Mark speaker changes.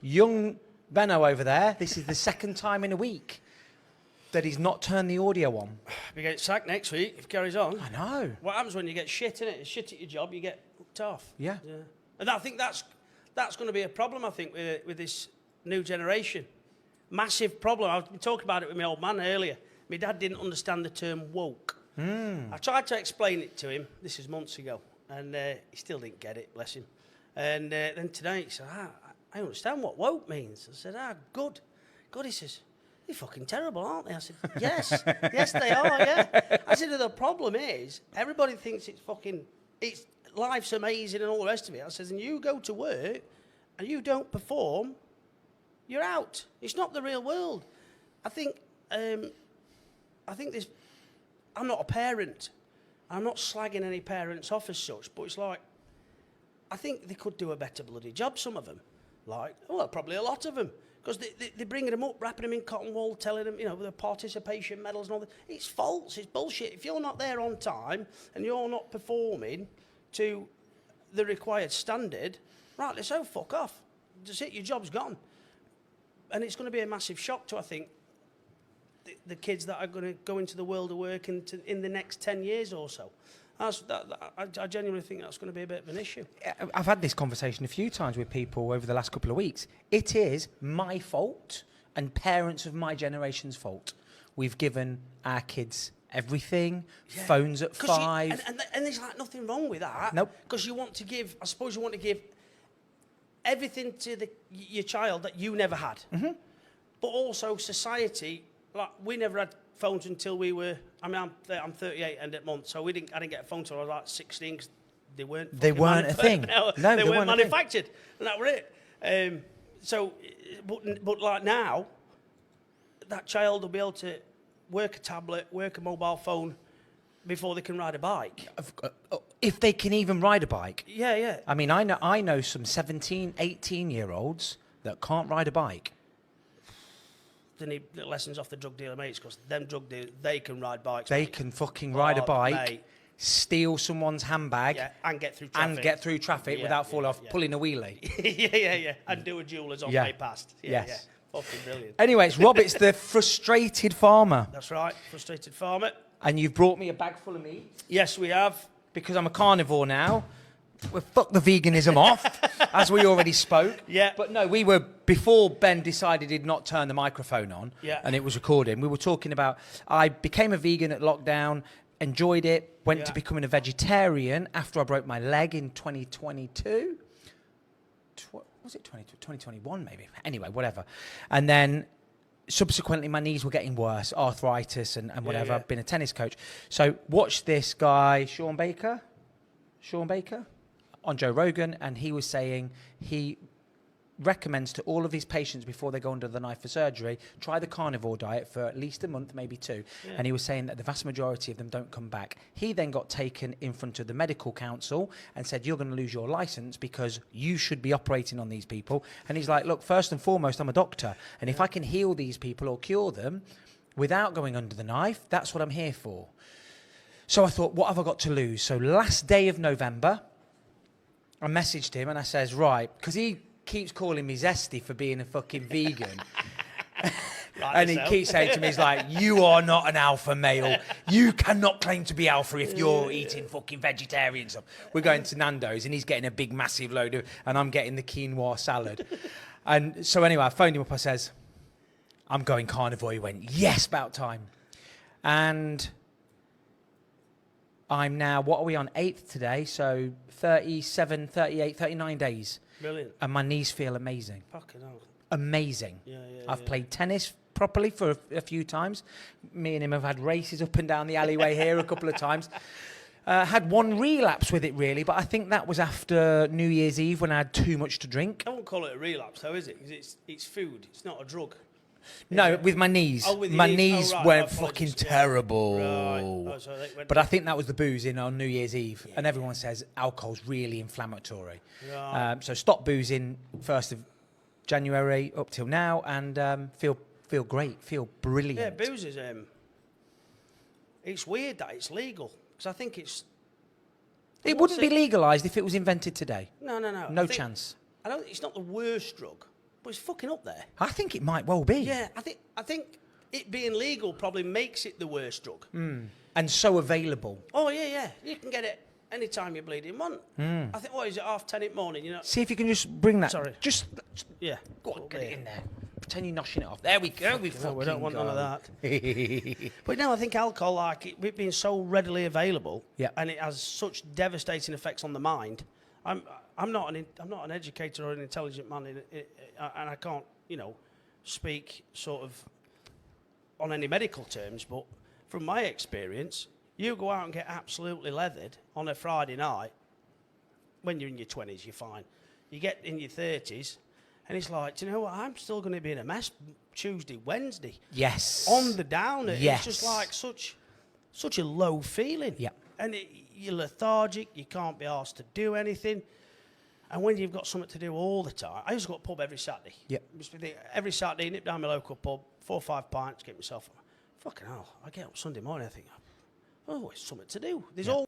Speaker 1: young Benno over there, this is the second time in a week that he's not turned the audio on.
Speaker 2: We get sacked next week if it carries on.
Speaker 1: I know.
Speaker 2: What happens when you get shit, innit? Shit at your job, you get hooked off.
Speaker 1: Yeah.
Speaker 2: And I think that's going to be a problem, I think, with this new generation. Massive problem. I've been talking about it with my old man earlier. My dad didn't understand the term woke. I tried to explain it to him, this is months ago, and he still didn't get it, bless him. And then today he said, I understand what woke means. I said, good. Good, he says, they're fucking terrible, aren't they? I said, yes, yes they are, yeah. I said, the problem is, everybody thinks life's amazing and all the rest of it. I said, and you go to work and you don't perform, you're out. It's not the real world. I think this, I'm not a parent. I'm not slagging any parents off as such, but it's like, I think they could do a better bloody job, some of them. Like, well, probably a lot of them. Because they're bringing them up, wrapping them in cotton wool, telling them, the participation medals and all that. It's false, it's bullshit. If you're not there on time and you're not performing to the required standard, rightly so, fuck off. Just it, your job's gone. And it's going to be a massive shock to, I think, the kids that are going to go into the world of work in the next 10 years or so. I genuinely think that's going to be a bit of an issue.
Speaker 1: I've had this conversation a few times with people over the last couple of weeks. It is my fault and parents of my generation's fault. We've given our kids everything, phones at 5.
Speaker 2: And there's like nothing wrong with that.
Speaker 1: Nope.
Speaker 2: Because you want to give everything to your child that you never had. Mm-hmm. But also society, like we never had phones until we were, I'm 38 end of month, so I didn't get a phone until I was like 16 because they weren't
Speaker 1: a thing.
Speaker 2: No, they weren't manufactured. And that were it. But like now, that child will be able to work a tablet, work a mobile phone before they can ride a bike.
Speaker 1: If they can even ride a bike.
Speaker 2: Yeah.
Speaker 1: I mean, I know some 17, 18-year-olds that can't ride a bike.
Speaker 2: They need lessons off the drug dealer mates because them drug dealers, they can ride bikes.
Speaker 1: They can fucking ride a bike,
Speaker 2: mate.
Speaker 1: Steal someone's handbag,
Speaker 2: and get through traffic.
Speaker 1: Without falling off, pulling a wheelie.
Speaker 2: yeah. And do a jeweller's on way past.
Speaker 1: Yes.
Speaker 2: Fucking brilliant.
Speaker 1: Anyway, it's Rob, it's the frustrated farmer.
Speaker 2: That's right, frustrated farmer.
Speaker 1: And you've brought me a bag full of meat.
Speaker 2: Yes, we have.
Speaker 1: Because I'm a carnivore now. We've fucked the veganism off, as we already spoke.
Speaker 2: Yeah.
Speaker 1: But no, before Ben decided he'd not turn the microphone on, and it was recording, we were talking about, I became a vegan at lockdown, enjoyed it, went to becoming a vegetarian after I broke my leg in 2022. Was it 2021 maybe? Anyway, whatever. And then subsequently my knees were getting worse, arthritis and whatever. I've been a tennis coach. So watch this guy, Sean Baker, on Joe Rogan, and he was saying he recommends to all of his patients before they go under the knife for surgery, try the carnivore diet for at least a month, maybe 2. Yeah. And he was saying that the vast majority of them don't come back. He then got taken in front of the medical council and said, you're going to lose your license because you should be operating on these people. And he's like, look, first and foremost, I'm a doctor. And if I can heal these people or cure them without going under the knife, that's what I'm here for. So I thought, what have I got to lose? So last day of November, I messaged him and I says, right, because he keeps calling me zesty for being a fucking vegan. And he keeps saying to me, he's like, you are not an alpha male. You cannot claim to be alpha if you're eating fucking vegetarian stuff. We're going to Nando's and he's getting a big, massive load of, and I'm getting the quinoa salad. And so anyway, I phoned him up. I says, I'm going carnivore. He went, yes, about time. And I'm now, what are we on, 8th today? So 37, 38, 39 days.
Speaker 2: Brilliant.
Speaker 1: And my knees feel amazing.
Speaker 2: Fucking hell.
Speaker 1: Amazing. I've played tennis properly for a few times. Me and him have had races up and down the alleyway here a couple of times. Had one relapse with it, really, but I think that was after New Year's Eve when I had too much to drink.
Speaker 2: I won't call it a relapse, though, is it? Because it's food. It's not a drug.
Speaker 1: No, with my knees.
Speaker 2: Oh, with
Speaker 1: my
Speaker 2: your
Speaker 1: knees went fucking terrible.
Speaker 2: Right. Oh, so
Speaker 1: but I think that was the boozing on New Year's Eve. And everyone says alcohol's really inflammatory.
Speaker 2: Right.
Speaker 1: So stop boozing 1st of January up till now and feel great, feel brilliant.
Speaker 2: Yeah, booze is... it's weird that it's legal. Because I think it's...
Speaker 1: It wouldn't be legalised if it was invented today.
Speaker 2: No.
Speaker 1: No chance.
Speaker 2: It's not the worst drug. but it's fucking up there.
Speaker 1: I think it might well be.
Speaker 2: Yeah, I think it being legal probably makes it the worst drug.
Speaker 1: And so available.
Speaker 2: Oh, yeah. You can get it anytime you bleeding want. I think, what is it, 10:30 in the morning, you know?
Speaker 1: See if you can just bring that.
Speaker 2: Sorry.
Speaker 1: Just
Speaker 2: Yeah.
Speaker 1: go on, get it in there. Pretend you're noshing it off. There we go. We
Speaker 2: don't want none of
Speaker 1: that.
Speaker 2: But no, I think alcohol, like it being so readily available,
Speaker 1: Yeah.
Speaker 2: and it has such devastating effects on the mind. I'm not an educator or an intelligent man, and I can't, speak sort of on any medical terms. But from my experience, you go out and get absolutely leathered on a Friday night. When you're in your 20s, you're fine. You get in your 30s. And it's like, do you know what? I'm still going to be in a mess Tuesday, Wednesday.
Speaker 1: Yes.
Speaker 2: On the downer.
Speaker 1: Yes.
Speaker 2: It's just like such a low feeling.
Speaker 1: Yeah.
Speaker 2: And you're lethargic. You can't be asked to do anything. And when you've got something to do all the time, I used to go to the pub every Saturday.
Speaker 1: Yeah.
Speaker 2: Every Saturday, nip down my local pub, 4 or 5 pints, get myself. Fucking hell. I get up Sunday morning, I think, oh, it's something to do. There's all